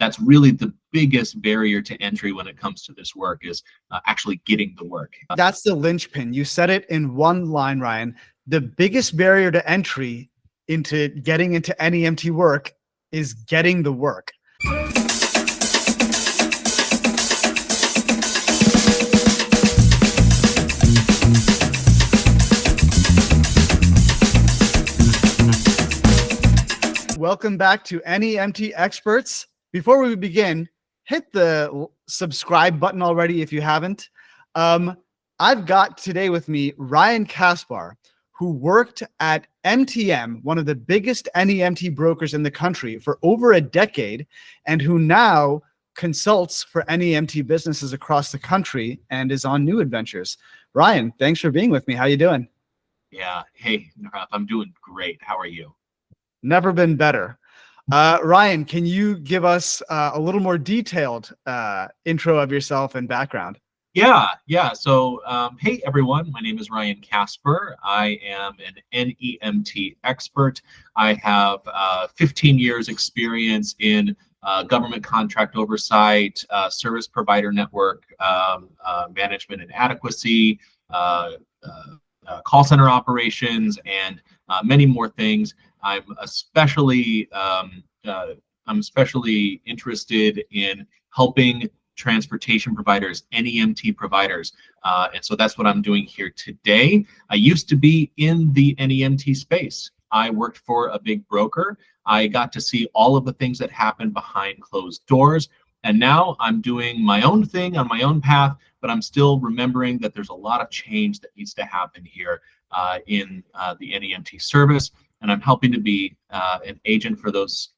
that's really the biggest barrier to entry when it comes to this work is actually getting the work. That's the linchpin. You said it in one line, Ryan. The biggest barrier to entry into getting into NEMT work is getting the work. Welcome back to NEMT Experts. Before we begin, hit the subscribe button already if you haven't. I've got today with me Ryan Kaspar, who worked at MTM, one of the biggest NEMT brokers in the country, for over a decade, and who now consults for NEMT businesses across the country and is on new adventures. Ryan, thanks for being with me. How you doing? Yeah. Hey, Nirav, I'm doing great. How are you? Never been better. Ryan, can you give us a little more detailed intro of yourself and background? Yeah. So, hey, everyone. My name is Ryan Kaspar. I am an NEMT expert. I have 15 years experience in government contract oversight, service provider network management and adequacy, call center operations, and many more things. I'm especially interested in helping transportation providers, NEMT providers, and so that's what I'm doing here today. I used to be in the NEMT space. I worked for a big broker. I got to see all of the things that happen behind closed doors, and now I'm doing my own thing on my own path, but I'm still remembering that there's a lot of change that needs to happen here in the NEMT service. And I'm helping to be an agent for those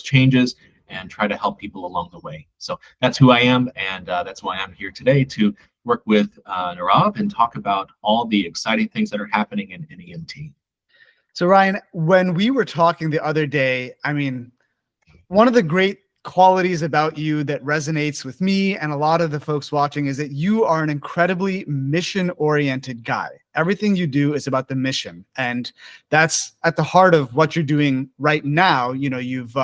changes and try to help people along the way. So that's who I am, and that's why I'm here today to work with Nirav and talk about all the exciting things that are happening in NEMT. So Ryan, when we were talking the other day, I mean, one of the great qualities about you that resonates with me and a lot of the folks watching is that you are an incredibly mission-oriented guy. Everything you do is about the mission, and that's at the heart of what you're doing right now. You know, you've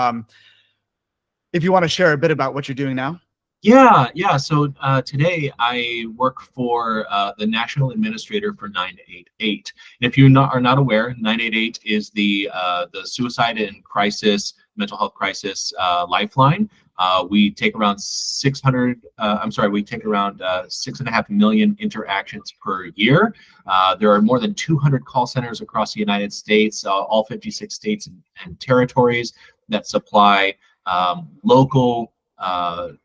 if you want to share a bit about what you're doing now. Yeah. So today I work for the National Administrator for 988. And if you are not aware, 988 is the suicide and crisis, mental health crisis lifeline. We take around 6.5 million interactions per year. There are more than 200 call centers across the United States, all 56 states and territories that supply local,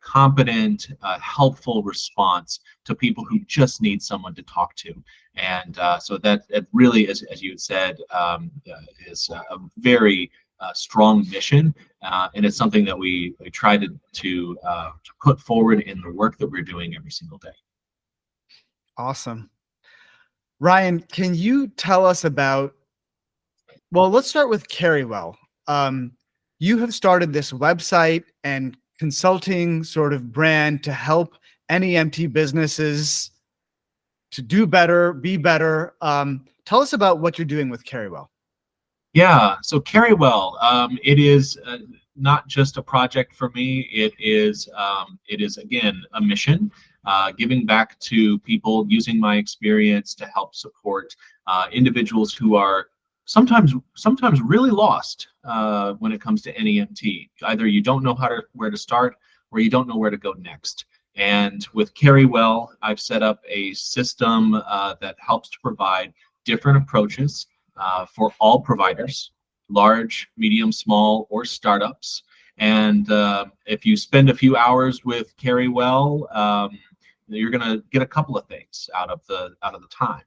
competent, helpful response to people who just need someone to talk to. And so that really, as you said, is a very strong mission, and it's something that we try to put forward in the work that we're doing every single day. Awesome. Ryan, can you tell us about, well, let's start with Carwell. You have started this website and consulting sort of brand to help NEMT businesses to do better, be better. Tell us about what you're doing with Carwell. Yeah, so Carwell, it is not just a project for me. It is again a mission, giving back to people, using my experience to help support individuals who are sometimes really lost when it comes to NEMT. Either you don't know where to start, or you don't know where to go next. And with Carwell, I've set up a system that helps to provide different approaches for all providers, large, medium, small, or startups. And if you spend a few hours with Carwell, you're going to get a couple of things out of the time.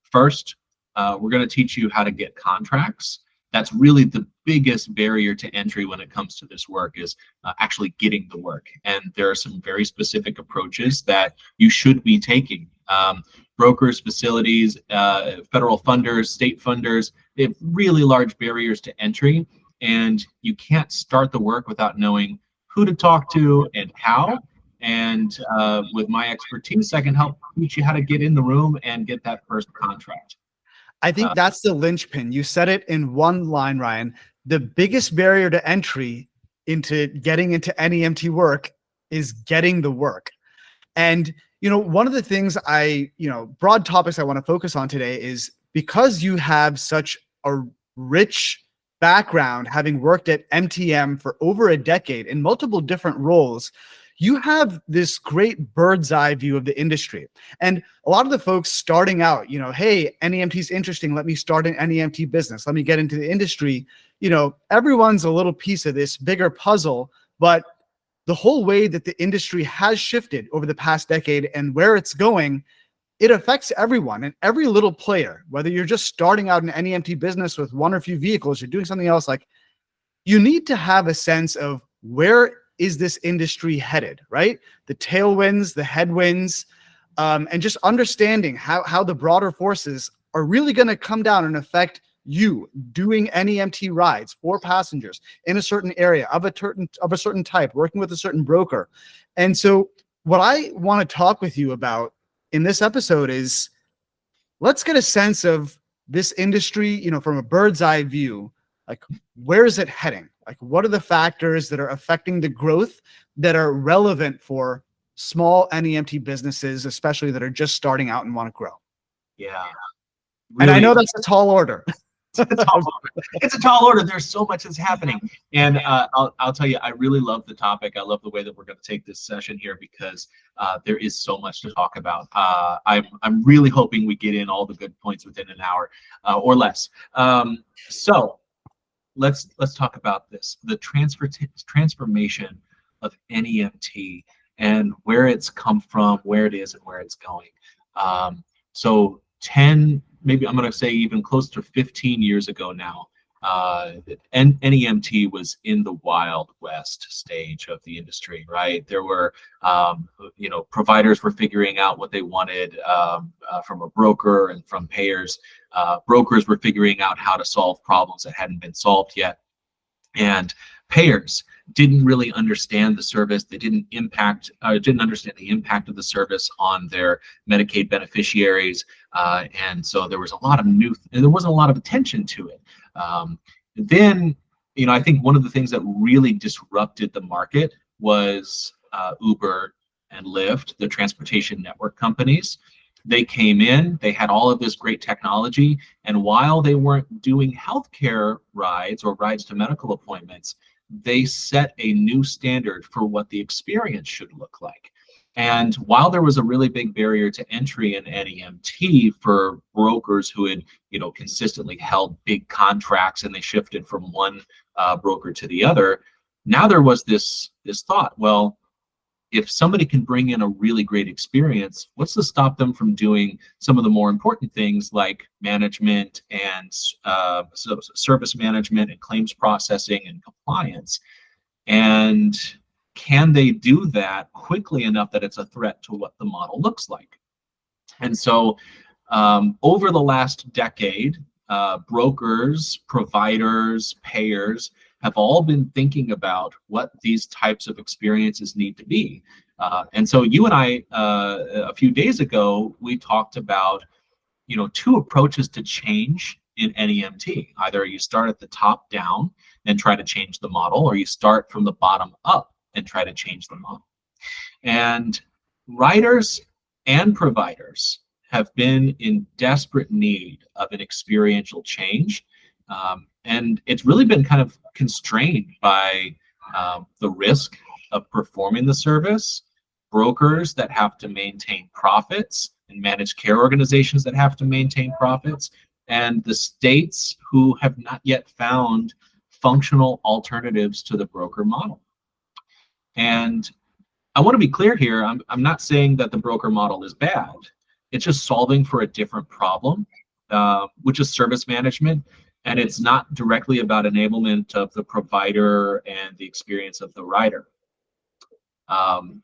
First, we're going to teach you how to get contracts. That's really the biggest barrier to entry when it comes to this work is actually getting the work. And there are some very specific approaches that you should be taking. Brokers, facilities, federal funders, state funders, they have really large barriers to entry, and you can't start the work without knowing who to talk to and how. And with my expertise, I can help teach you how to get in the room and get that first contract. I think that's the linchpin. You said it in one line, Ryan. The biggest barrier to entry into getting into NEMT work is getting the work. And, one of the things broad topics I want to focus on today is because you have such a rich background, having worked at MTM for over a decade in multiple different roles, you have this great bird's eye view of the industry. And a lot of the folks starting out, hey, NEMT is interesting. Let me start an NEMT business. Let me get into the industry. Everyone's a little piece of this bigger puzzle, but the whole way that the industry has shifted over the past decade and where it's going, it affects everyone and every little player, whether you're just starting out an NEMT business with one or a few vehicles, you're doing something else. Like, you need to have a sense of where is this industry headed, right? The tailwinds, the headwinds, and just understanding how the broader forces are really going to come down and affect you doing NEMT rides for passengers in a certain area of a certain type, working with a certain broker. And so what I want to talk with you about in this episode is, let's get a sense of this industry, from a bird's eye view. Like, where is it heading? Like, what are the factors that are affecting the growth that are relevant for small NEMT businesses, especially that are just starting out and want to grow? Yeah. Really, and I know that's a tall order. It's a tall order. There's so much that's happening. And I'll tell you, I really love the topic. I love the way that we're going to take this session here, because there is so much to talk about. I'm really hoping we get in all the good points within an hour or less. So let's talk about this, the transformation of NEMT and where it's come from, where it is, and where it's going. So 10, maybe I'm going to say even close to 15 years ago now, NEMT was in the Wild West stage of the industry, right? There were, providers were figuring out what they wanted from a broker and from payers. Brokers were figuring out how to solve problems that hadn't been solved yet. And payers didn't really understand the service. They didn't understand the impact of the service on their Medicaid beneficiaries. And so there was a lot of there wasn't a lot of attention to it. Then, I think one of the things that really disrupted the market was Uber and Lyft, the transportation network companies. They came in, they had all of this great technology, and while they weren't doing healthcare rides or rides to medical appointments, they set a new standard for what the experience should look like. And while there was a really big barrier to entry in NEMT for brokers who had, consistently held big contracts and they shifted from one broker to the other, now there was this thought, well, if somebody can bring in a really great experience, what's to stop them from doing some of the more important things like management and service management and claims processing and compliance? And can they do that quickly enough that it's a threat to what the model looks like? And so over the last decade, brokers, providers, payers have all been thinking about what these types of experiences need to be. And so you and I, a few days ago, we talked about, two approaches to change in NEMT. Either you start at the top down and try to change the model, or you start from the bottom up and try to change the model. And riders and providers have been in desperate need of an experiential change. And it's really been kind of constrained by the risk of performing the service, brokers that have to maintain profits, and managed care organizations that have to maintain profits, and the states who have not yet found functional alternatives to the broker model. And I want to be clear here, I'm not saying that the broker model is bad. It's just solving for a different problem, which is service management. And it's not directly about enablement of the provider and the experience of the rider.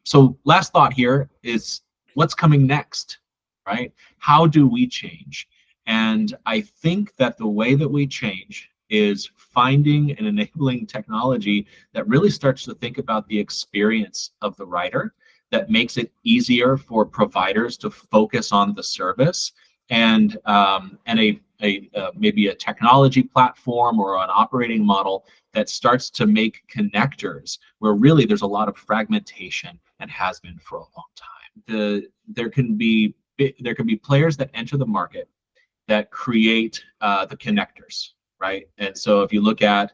So last thought here is, what's coming next, right? How do we change? And I think that the way that we change is finding and enabling technology that really starts to think about the experience of the rider, that makes it easier for providers to focus on the service, and a maybe a technology platform or an operating model that starts to make connectors where really there's a lot of fragmentation and has been for a long time. There can be players that enter the market that create the connectors, right? And so if you look at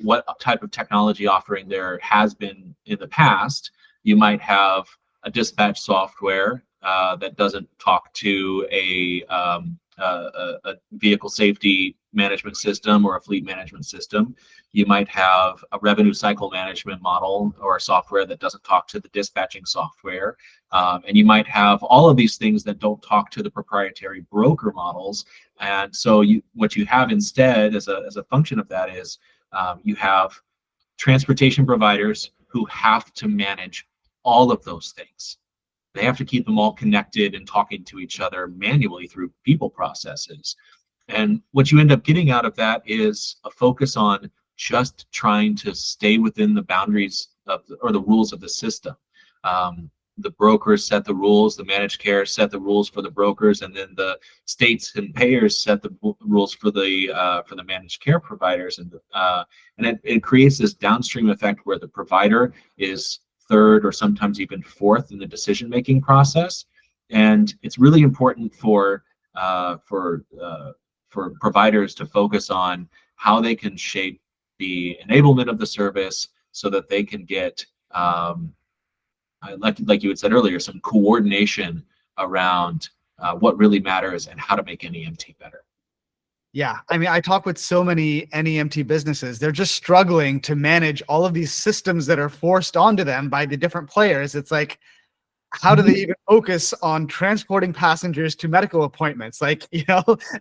what type of technology offering there has been in the past, you might have a dispatch software that doesn't talk to a vehicle safety management system or a fleet management system. You might have a revenue cycle management model or software that doesn't talk to the dispatching software. And you might have all of these things that don't talk to the proprietary broker models. And so what you have instead as a function of that is you have transportation providers who have to manage all of those things. They have to keep them all connected and talking to each other manually through people processes. And what you end up getting out of that is a focus on just trying to stay within the boundaries of or the rules of the system. The brokers set the rules, the managed care set the rules for the brokers, and then the states and payers set the rules for the managed care providers, and it creates this downstream effect where the provider is third or sometimes even fourth in the decision-making process. And it's really important for providers to focus on how they can shape the enablement of the service so that they can get, like you had said earlier, some coordination around what really matters and how to make NEMT better. Yeah, I mean, I talk with so many NEMT businesses. They're just struggling to manage all of these systems that are forced onto them by the different players. It's like, how do they even focus on transporting passengers to medical appointments? Like,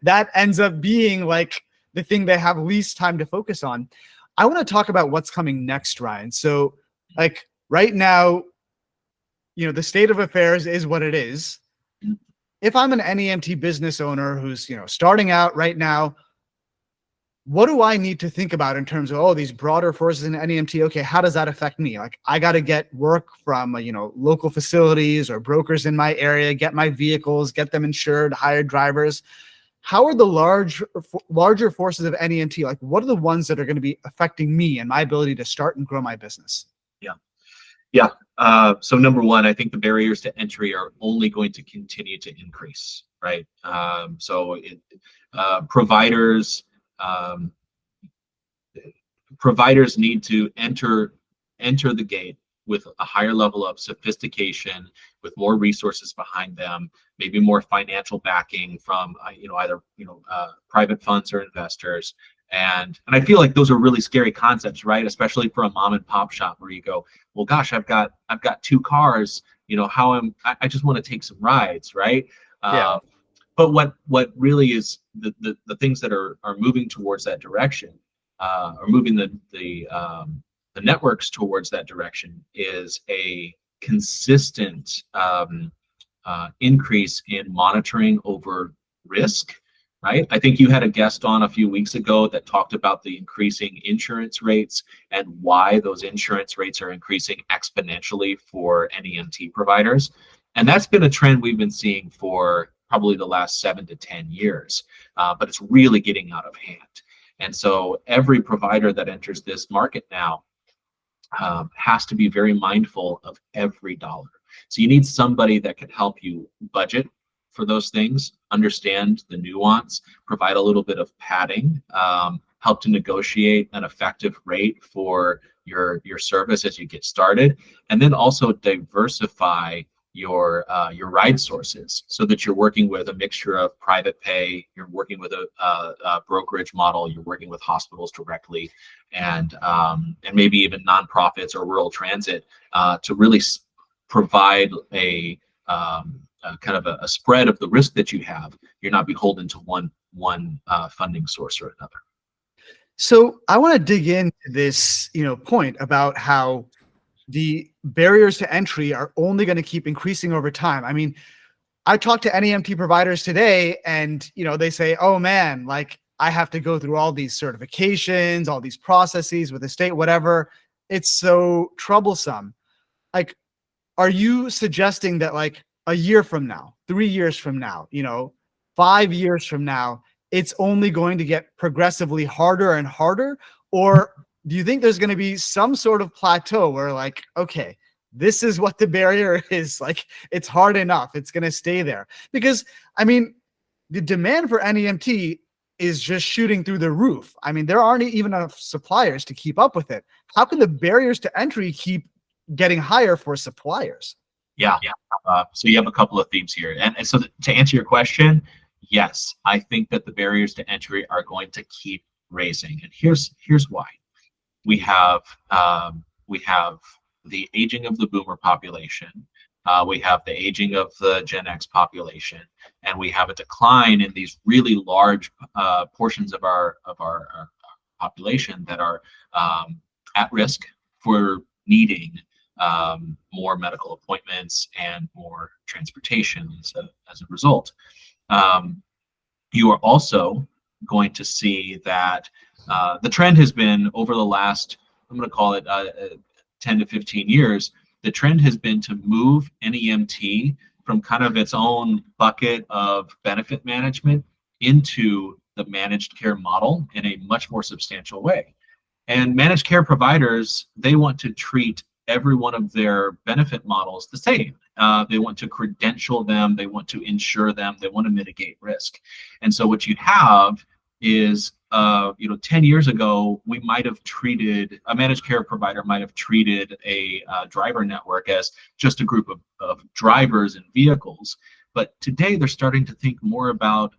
that ends up being like the thing they have least time to focus on. I want to talk about what's coming next, Ryan. So like right now, the state of affairs is what it is. If I'm an NEMT business owner who's, starting out right now, what do I need to think about in terms of, these broader forces in NEMT? Okay, how does that affect me? Like, I got to get work from, local facilities or brokers in my area, get my vehicles, get them insured, hire drivers. How are the larger forces of NEMT? Like, what are the ones that are going to be affecting me and my ability to start and grow my business? Yeah. So number one, I think the barriers to entry are only going to continue to increase, right? Providers need to enter the gate with a higher level of sophistication, with more resources behind them, maybe more financial backing from either private funds or investors. And I feel like those are really scary concepts, right? Especially for a mom and pop shop where you go, well, gosh, I've got 2 cars. I just want to take some rides, right? Yeah. But what really is the things that are moving towards that direction, or moving the networks towards that direction, is a consistent increase in monitoring over risk. Right. I think you had a guest on a few weeks ago that talked about the increasing insurance rates and why those insurance rates are increasing exponentially for NEMT providers. And that's been a trend we've been seeing for probably the last 7 to 10 years, but it's really getting out of hand. And so every provider that enters this market now has to be very mindful of every dollar. So you need somebody that can help you budget for those things, understand the nuance, provide a little bit of padding, help to negotiate an effective rate for your service as you get started, and then also diversify your ride sources so that you're working with a mixture of private pay, you're working with a brokerage model, you're working with hospitals directly, and maybe even nonprofits or rural transit to really provide a kind of a spread of the risk that you have. You're not beholden to one funding source or another. So I want to dig into this, point about how the barriers to entry are only going to keep increasing over time. I mean, I talked to NEMT providers today and, they say, oh man, like I have to go through all these certifications, all these processes with the state, whatever. It's so troublesome. Like, are you suggesting that like a year from now, 3 years from now, 5 years from now, it's only going to get progressively harder and harder? Or do you think there's going to be some sort of plateau where like, okay, this is what the barrier is, like, it's hard enough, it's going to stay there? Because I mean, the demand for NEMT is just shooting through the roof. I mean, there aren't even enough suppliers to keep up with it. How can the barriers to entry keep getting higher for suppliers? Yeah. So you have a couple of themes here. And so to answer your question, yes, I think that the barriers to entry are going to keep raising. And here's why. We have the aging of the boomer population. We have the aging of the Gen X population, and we have a decline in these really large portions of our population that are at risk for needing more medical appointments and more transportation as a result. You are also going to see that the trend has been over the last, I'm going to call it 10 to 15 years, the trend has been to move NEMT from kind of its own bucket of benefit management into the managed care model in a much more substantial way. And managed care providers, they want to treat every one of their benefit models the same. They want to credential them, they want to insure them, they want to mitigate risk. And so what you have is, 10 years ago, we might have treated, a managed care provider might have treated a driver network as just a group of drivers and vehicles. But today they're starting to think more about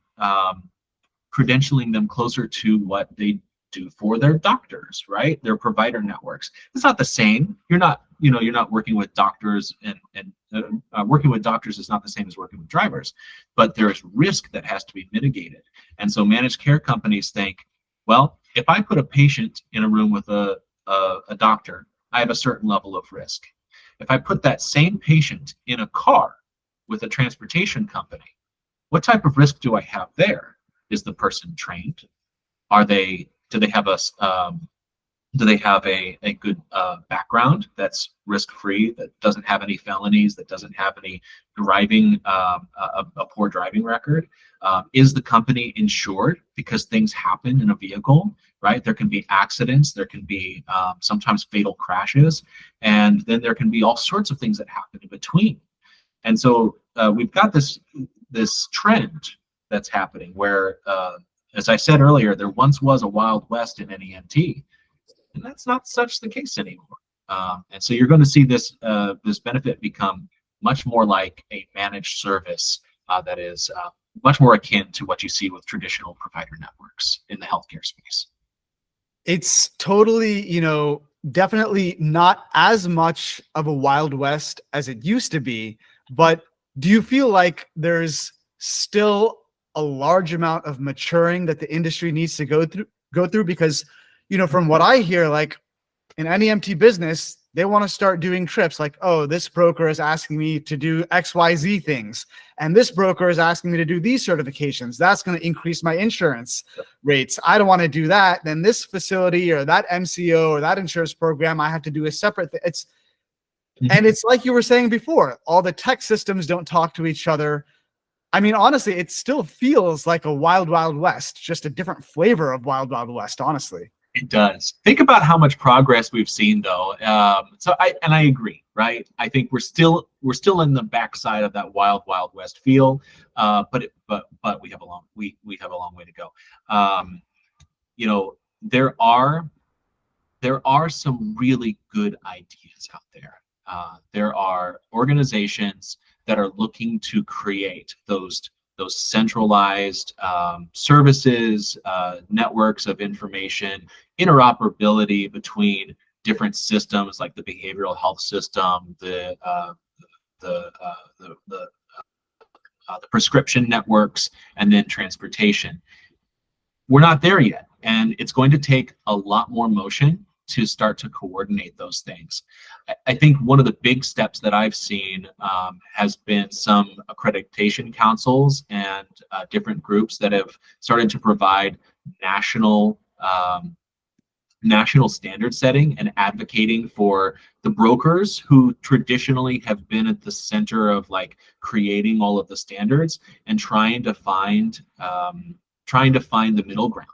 credentialing them closer to what they do for their doctors, right? Their provider networks. It's not the same. You're not working with doctors, and working with doctors is not the same as working with drivers, but there's risk that has to be mitigated. And so managed care companies think, well, if I put a patient in a room with a doctor, I have a certain level of risk. If I put that same patient in a car with a transportation company, what type of risk do I have there? Is the person trained? Do they have a good background that's risk-free, that doesn't have any felonies, that doesn't have any driving, a poor driving record? Is the company insured? Because things happen in a vehicle, right? There can be accidents, there can be sometimes fatal crashes, and then there can be all sorts of things that happen in between. And so we've got this trend that's happening where, as I said earlier, there once was a Wild West in NEMT, and that's not such the case anymore. And so you're going to see this benefit become much more like a managed service that is much more akin to what you see with traditional provider networks in the healthcare space. It's totally, definitely not as much of a Wild West as it used to be, but do you feel like there's still a large amount of maturing that the industry needs to go through? Because, from what I hear, like in NEMT business, they want to start doing trips like, oh, this broker is asking me to do XYZ things, and this broker is asking me to do these certifications. That's going to increase my insurance rates. I don't want to do that. Then this facility or that MCO or that insurance program, I have to do a separate thing. And it's like you were saying before, all the tech systems don't talk to each other. I mean, honestly, it still feels like a wild, wild west, just a different flavor of wild, wild west, honestly. It does. Think about how much progress we've seen, though. I agree, right? I think we're still in the backside of that wild, wild west feel, but we have a long way to go. There are some really good ideas out there. There are organizations that are looking to create those centralized services, networks of information, interoperability between different systems like the behavioral health system, the prescription networks, and then transportation. We're not there yet, and it's going to take a lot more motion to start to coordinate those things. I think one of the big steps that I've seen has been some accreditation councils and different groups that have started to provide national national standard setting and advocating for the brokers who traditionally have been at the center of like creating all of the standards, and trying to find the middle ground.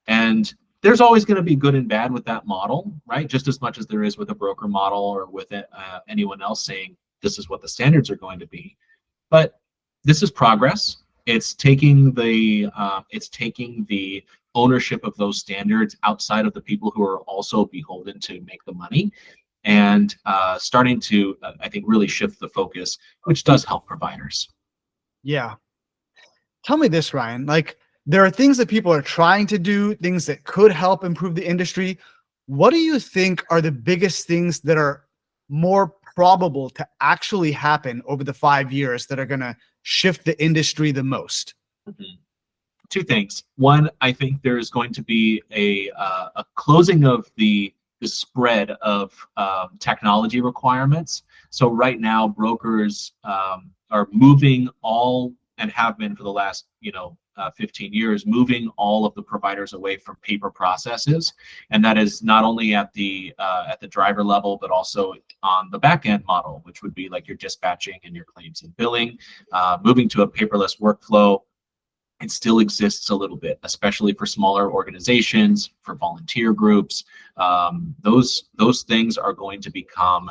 And there's always going to be good and bad with that model, right? Just as much as there is with a broker model or with anyone else saying this is what the standards are going to be. But this is progress. It's taking the ownership of those standards outside of the people who are also beholden to make the money, and starting to, I think, really shift the focus, which does help providers. Yeah. Tell me this, Ryan, like there are things that people are trying to do, things that could help improve the industry. What do you think are the biggest things that are more probable to actually happen over the 5 years that are going to shift the industry the most? Mm-hmm. Two things. One, I think there's going to be a closing of the spread of technology requirements. So right now, brokers are moving all, and have been for the last 15 years, moving all of the providers away from paper processes, and that is not only at the driver level, but also on the back end model, which would be like your dispatching and your claims and billing, moving to a paperless workflow. It still exists a little bit, especially for smaller organizations, for volunteer groups. Those things are going to become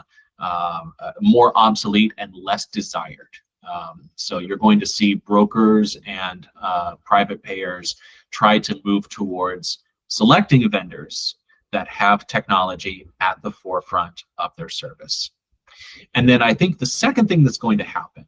more obsolete and less desired. So you're going to see brokers and private payers try to move towards selecting vendors that have technology at the forefront of their service. And then I think the second thing that's going to happen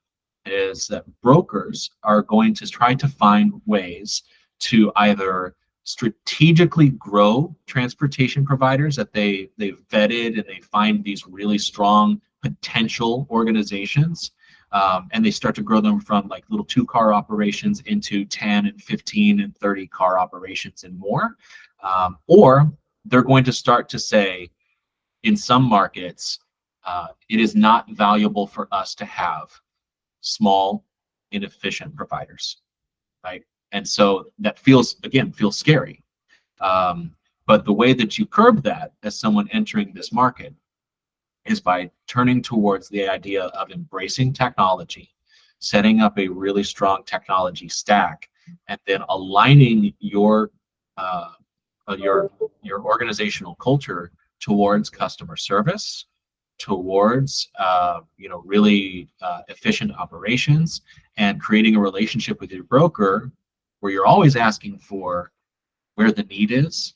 is that brokers are going to try to find ways to either strategically grow transportation providers that they've vetted, and they find these really strong potential organizations, and they start to grow them from like little 2-car operations into 10 and 15 and 30-car operations and more. Or they're going to start to say, in some markets, it is not valuable for us to have small, inefficient providers, right? And so that feels scary. But the way that you curb that as someone entering this market is by turning towards the idea of embracing technology, setting up a really strong technology stack, and then aligning your organizational culture towards customer service, towards really efficient operations, and creating a relationship with your broker where you're always asking for where the need is,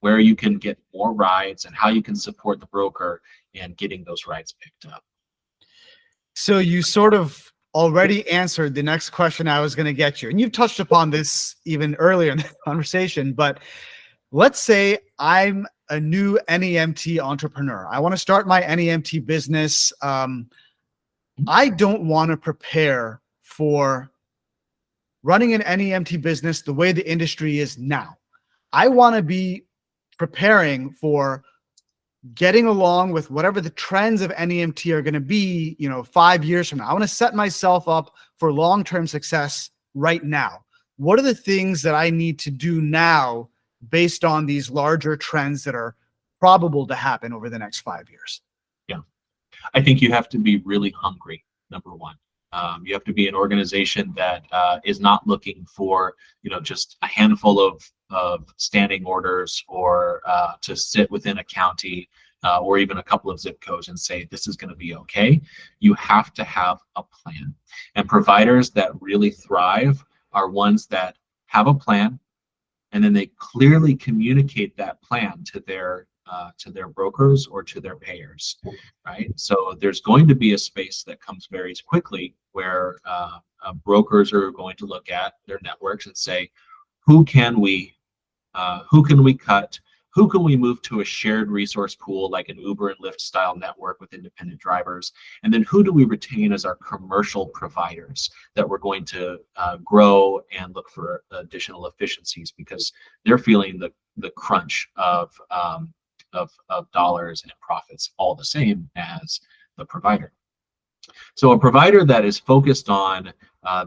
where you can get more rides, and how you can support the broker in getting those rides picked up. So you sort of already answered the next question I was going to get you, and you've touched upon this even earlier in the conversation, but let's say I'm a new NEMT entrepreneur. I want to start my NEMT business. I don't want to prepare for running an NEMT business the way the industry is now. I want to be preparing for getting along with whatever the trends of NEMT are going to be, 5 years from now. I want to set myself up for long-term success right now. What are the things that I need to do now based on these larger trends that are probable to happen over the next 5 years? Yeah, I think you have to be really hungry, number one. You have to be an organization that is not looking for, just a handful of standing orders, or to sit within a county or even a couple of zip codes and say, this is going to be okay. You have to have a plan. And providers that really thrive are ones that have a plan, and then they clearly communicate that plan to their brokers or to their payers, right? So there's going to be a space that comes very quickly where brokers are going to look at their networks and say, who can we cut? Who can we move to a shared resource pool like an Uber and Lyft style network with independent drivers? And then who do we retain as our commercial providers that we're going to grow and look for additional efficiencies, because they're feeling the crunch of dollars and profits all the same as the provider. So a provider that is focused on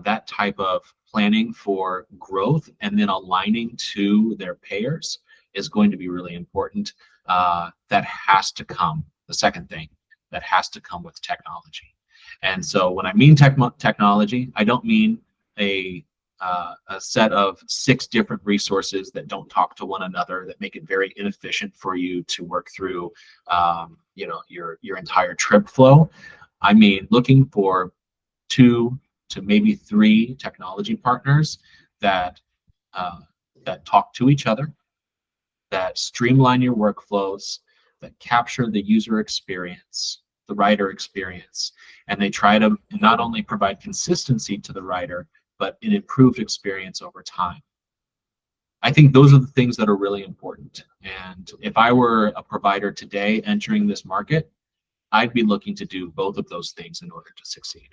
that type of planning for growth and then aligning to their payers is going to be really important. That has to come. The second thing that has to come with technology. And so when I mean technology, I don't mean a set of 6 different resources that don't talk to one another, that make it very inefficient for you to work through, your entire trip flow. I mean, looking for 2 to maybe 3 technology partners that talk to each other, that streamline your workflows, that capture the user experience, the rider experience, and they try to not only provide consistency to the rider, but an improved experience over time. I think those are the things that are really important. And if I were a provider today entering this market, I'd be looking to do both of those things in order to succeed.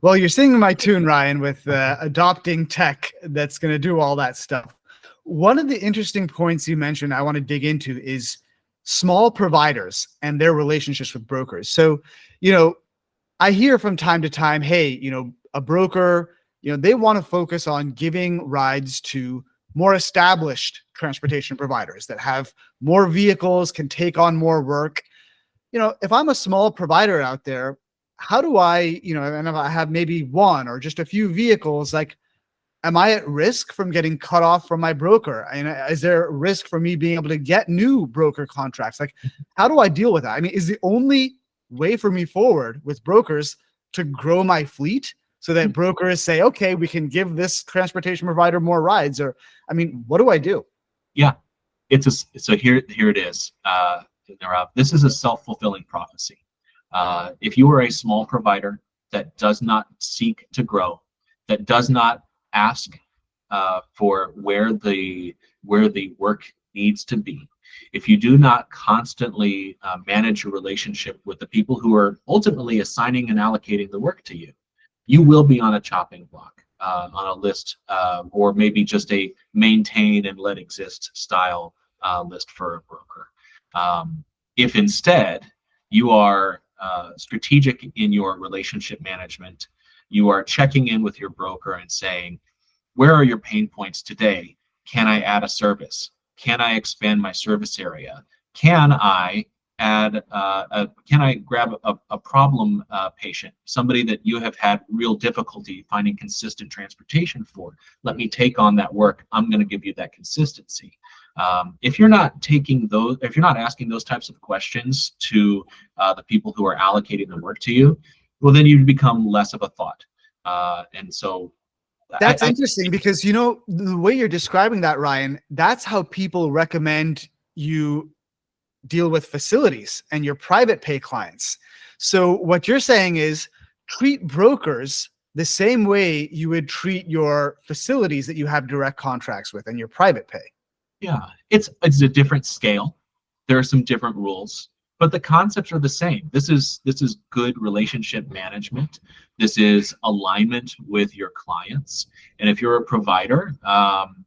Well, you're singing my tune, Ryan, with adopting tech that's going to do all that stuff. One of the interesting points you mentioned I want to dig into is small providers and their relationships with brokers. So, I hear from time to time, hey, a broker, they want to focus on giving rides to more established transportation providers that have more vehicles, can take on more work. If I'm a small provider out there, how do I, and if I have maybe 1 or just a few vehicles, like, am I at risk from getting cut off from my broker? And is there a risk for me being able to get new broker contracts? Like, how do I deal with that? I mean, is the only way for me forward with brokers to grow my fleet so that brokers say, okay, we can give this transportation provider more rides? Or, I mean, what do I do? Yeah, so here it is, Nirav. This is a self-fulfilling prophecy. If you are a small provider that does not seek to grow, that does not ask for where the work needs to be, if you do not constantly manage your relationship with the people who are ultimately assigning and allocating the work to you, you will be on a chopping block, on a list, or maybe just a maintain and let exist style list for a broker. If instead you are strategic in your relationship management, you are checking in with your broker and saying, where are your pain points today? Can I add a service? Can I expand my service area? Can I add? Can I grab a problem patient, somebody that you have had real difficulty finding consistent transportation for? Let me take on that work. I'm going to give you that consistency. If you're not taking those, if you're not asking those types of questions to the people who are allocating the work to you, well, then you become less of a thought. And so that's interesting because, the way you're describing that, Ryan, that's how people recommend you deal with facilities and your private pay clients. So what you're saying is treat brokers the same way you would treat your facilities that you have direct contracts with and your private pay. Yeah, it's a different scale. There are some different rules, but the concepts are the same. This is good relationship management. This is alignment with your clients. And if you're a provider,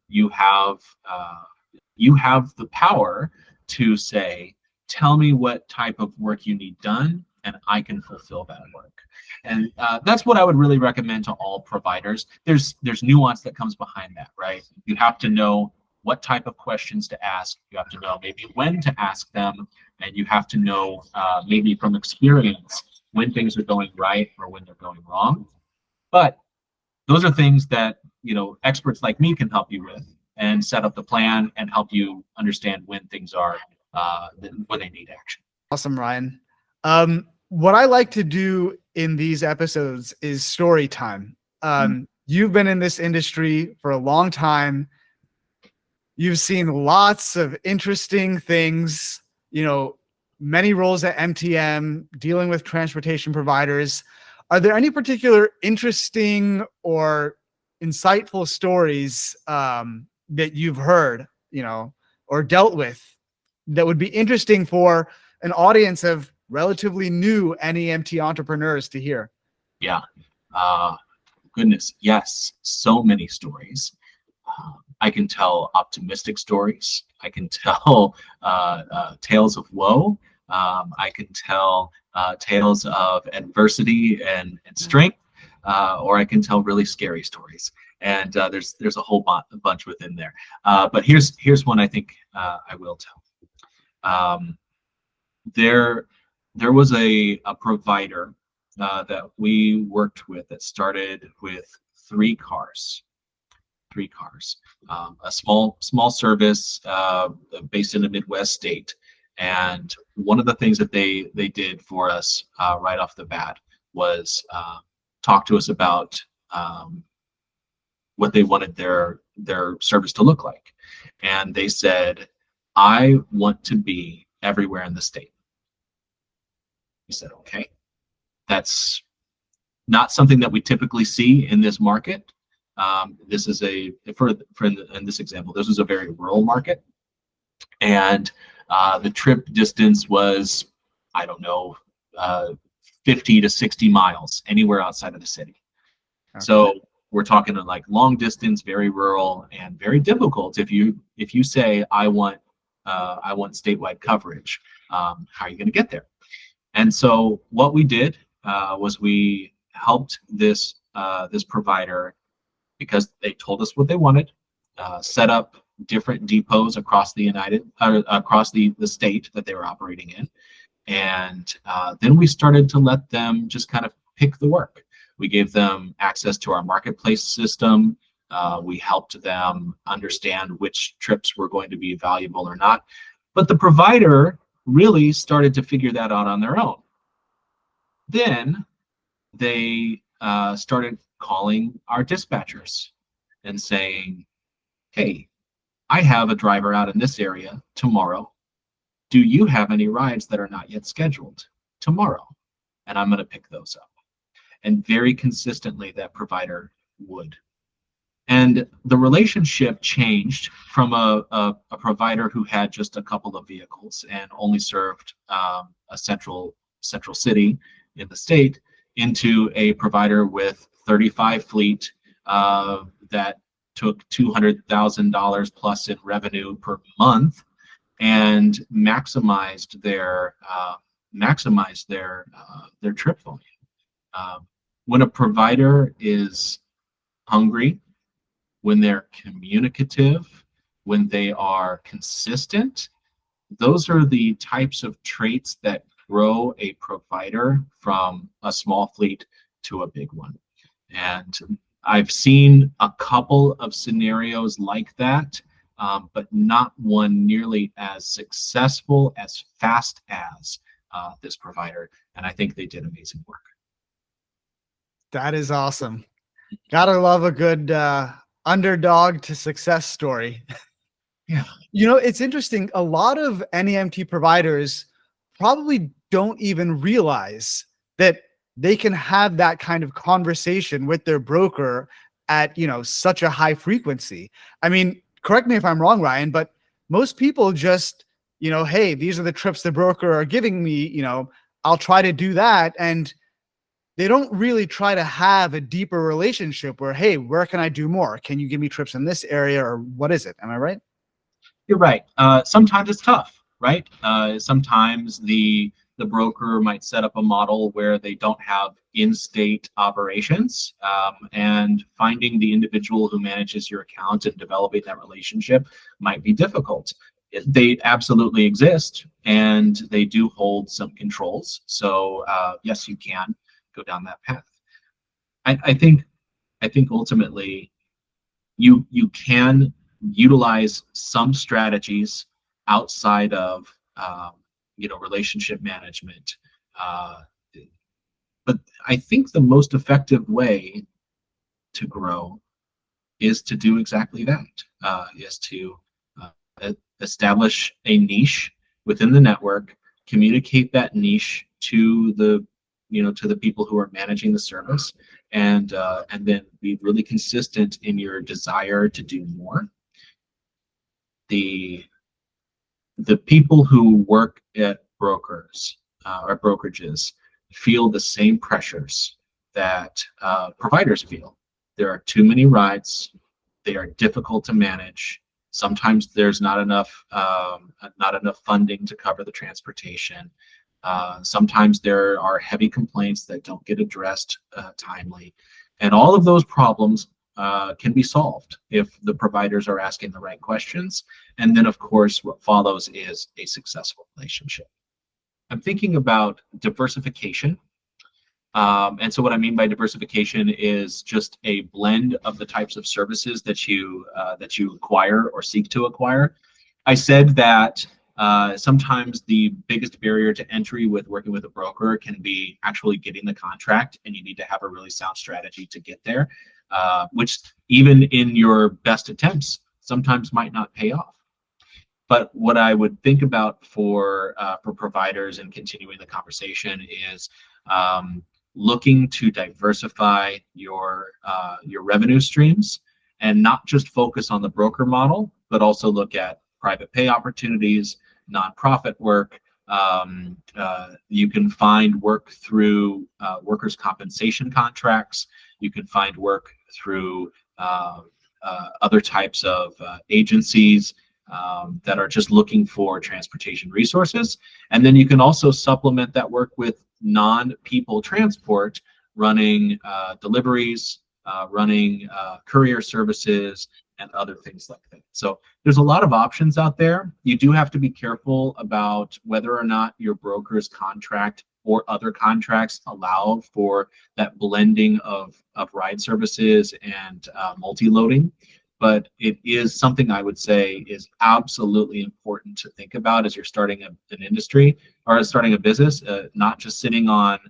you have the power to say, tell me what type of work you need done, and I can fulfill that work. And that's what I would really recommend to all providers. There's nuance that comes behind that, right? You have to know what type of questions to ask. You have to know maybe when to ask them, and you have to know maybe from experience when things are going right or when they're going wrong. But those are things that experts like me can help you with and set up the plan and help you understand when things are when they need action. Awesome, Ryan. What I like to do in these episodes is story time. You've been in this industry for a long time. You've seen lots of interesting things, many roles at MTM, dealing with transportation providers. Are there any particular interesting or insightful stories that you've heard, or dealt with that would be interesting for an audience of relatively new NEMT entrepreneurs to hear? Yeah. Goodness. Yes. So many stories. I can tell optimistic stories. I can tell tales of woe. I can tell tales of adversity and strength, or I can tell really scary stories. and there's a whole bunch within there. But here's one I think I will tell. There was a provider that we worked with that started with three cars. A small service based in a Midwest state. And one of the things that they did for us right off the bat was talk to us about what they wanted their service to look like. And they said, I want to be everywhere in the state. We said, okay, that's not something that we typically see in this market. This is in this example, this was a very rural market, and the trip distance was, I don't know, 50 to 60 miles anywhere outside of the city. Okay. So we're talking like long distance, very rural, and very difficult. If you say I want statewide coverage, how are you going to get there? And so what we did was we helped this provider, because they told us what they wanted, set up different depots across the the state that they were operating in, and then we started to let them just kind of pick the work. We gave them access to our marketplace system. We helped them understand which trips were going to be valuable or not. But the provider really started to figure that out on their own. Then they started calling our dispatchers and saying, hey, I have a driver out in this area tomorrow. Do you have any rides that are not yet scheduled tomorrow? And I'm going to pick those up. And very consistently, that provider would. And the relationship changed from a provider who had just a couple of vehicles and only served a central city in the state, into a provider with 35 fleet that took $200,000 plus in revenue per month, and maximized their trip volume. When a provider is hungry, when they're communicative, when they are consistent, those are the types of traits that grow a provider from a small fleet to a big one. And I've seen a couple of scenarios like that, but not one nearly as successful, as fast as this provider. And I think they did amazing work. That is awesome. Gotta love a good underdog to success story. Yeah. You know, it's interesting. A lot of NEMT providers probably don't even realize that they can have that kind of conversation with their broker at, such a high frequency. I mean, correct me if I'm wrong, Ryan, but most people just, hey, these are the trips the broker are giving me, I'll try to do that. And they don't really try to have a deeper relationship where, hey, where can I do more? Can you give me trips in this area, or what is it? Am I right? You're right. Sometimes it's tough, right? Sometimes the broker might set up a model where they don't have in-state operations, and finding the individual who manages your account and developing that relationship might be difficult. They absolutely exist, and they do hold some controls. So yes, you can go down that path. I think ultimately you can utilize some strategies outside of relationship management, but I think the most effective way to grow is to do exactly that, is to establish a niche within the network, communicate that niche to the people who are managing the service, and then be really consistent in your desire to do more. The people who work at brokers or brokerages feel the same pressures that providers feel. There are too many rides. They are difficult to manage. Sometimes there's not enough funding to cover the transportation. Sometimes there are heavy complaints that don't get addressed timely, and all of those problems can be solved if the providers are asking the right questions. And then, of course, what follows is a successful relationship. I'm thinking about diversification. And so what I mean by diversification is just a blend of the types of services that you acquire or seek to acquire. I said that sometimes the biggest barrier to entry with working with a broker can be actually getting the contract, and you need to have a really sound strategy to get there, which even in your best attempts sometimes might not pay off. But what I would think about for providers and continuing the conversation is looking to diversify your revenue streams, and not just focus on the broker model, but also look at private pay opportunities, nonprofit work. You can find work through workers' compensation contracts. You can find work through other types of agencies that are just looking for transportation resources. And then you can also supplement that work with non-people transport, running deliveries, running courier services, and other things like that. So there's a lot of options out there. You do have to be careful about whether or not your broker's contract or other contracts allow for that blending of ride services and multi-loading. But it is something I would say is absolutely important to think about as you're starting an industry or starting a business, not just sitting on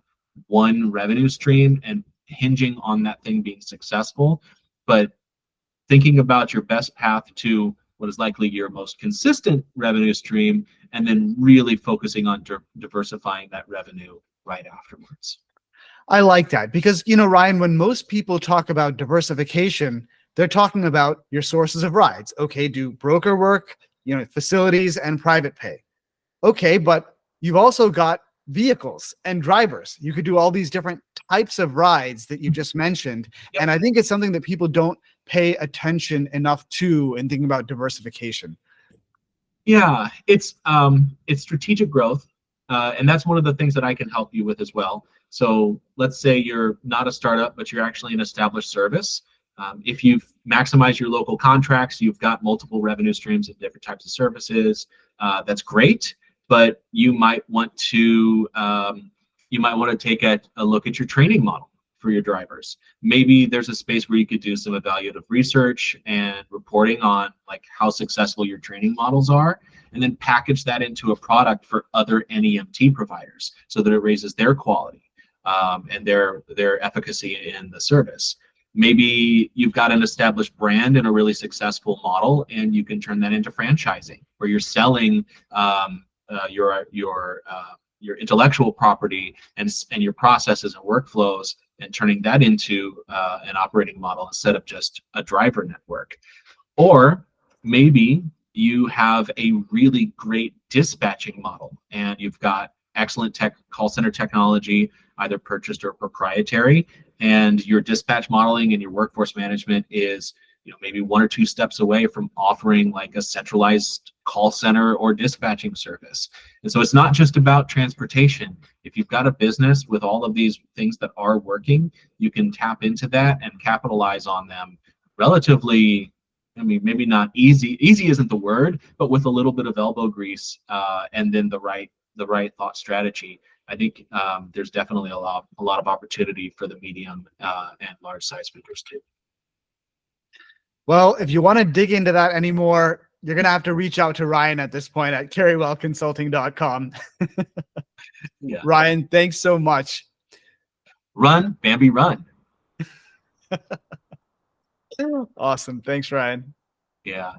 one revenue stream and hinging on that thing being successful, but thinking about your best path to what is likely your most consistent revenue stream, and then really focusing on diversifying that revenue right afterwards. I like that because, Ryan, when most people talk about diversification, they're talking about your sources of rides. Okay, do broker work, facilities and private pay. Okay, but you've also got vehicles and drivers. You could do all these different types of rides that you just mentioned. Yep. And I think it's something that people don't pay attention enough to in thinking about diversification. Yeah, it's strategic growth. And that's one of the things that I can help you with as well. So let's say you're not a startup, but you're actually an established service. If you've maximized your local contracts, you've got multiple revenue streams of different types of services. That's great, but you might want to take a look at your training model for your drivers. Maybe there's a space where you could do some evaluative research and reporting on like how successful your training models are, and then package that into a product for other NEMT providers so that it raises their quality and their efficacy in the service. Maybe you've got an established brand and a really successful model, and you can turn that into franchising, where you're selling your intellectual property and your processes and workflows, and turning that into an operating model instead of just a driver network. Or maybe you have a really great dispatching model, and you've got excellent call center technology, either purchased or proprietary, and your dispatch modeling and your workforce management is maybe 1 or 2 steps away from offering like a centralized call center or dispatching service. And so it's not just about transportation. If you've got a business with all of these things that are working, you can tap into that and capitalize on them relatively, maybe not easy isn't the word, but with a little bit of elbow grease and then the right thought strategy. I think there's definitely a lot of opportunity for the medium and large size vendors too. Well, if you want to dig into that anymore, you're going to have to reach out to Ryan at this point at carrywellconsulting.com. Yeah. Ryan, thanks so much. Run, Bambi, run. Awesome. Thanks, Ryan. Yeah.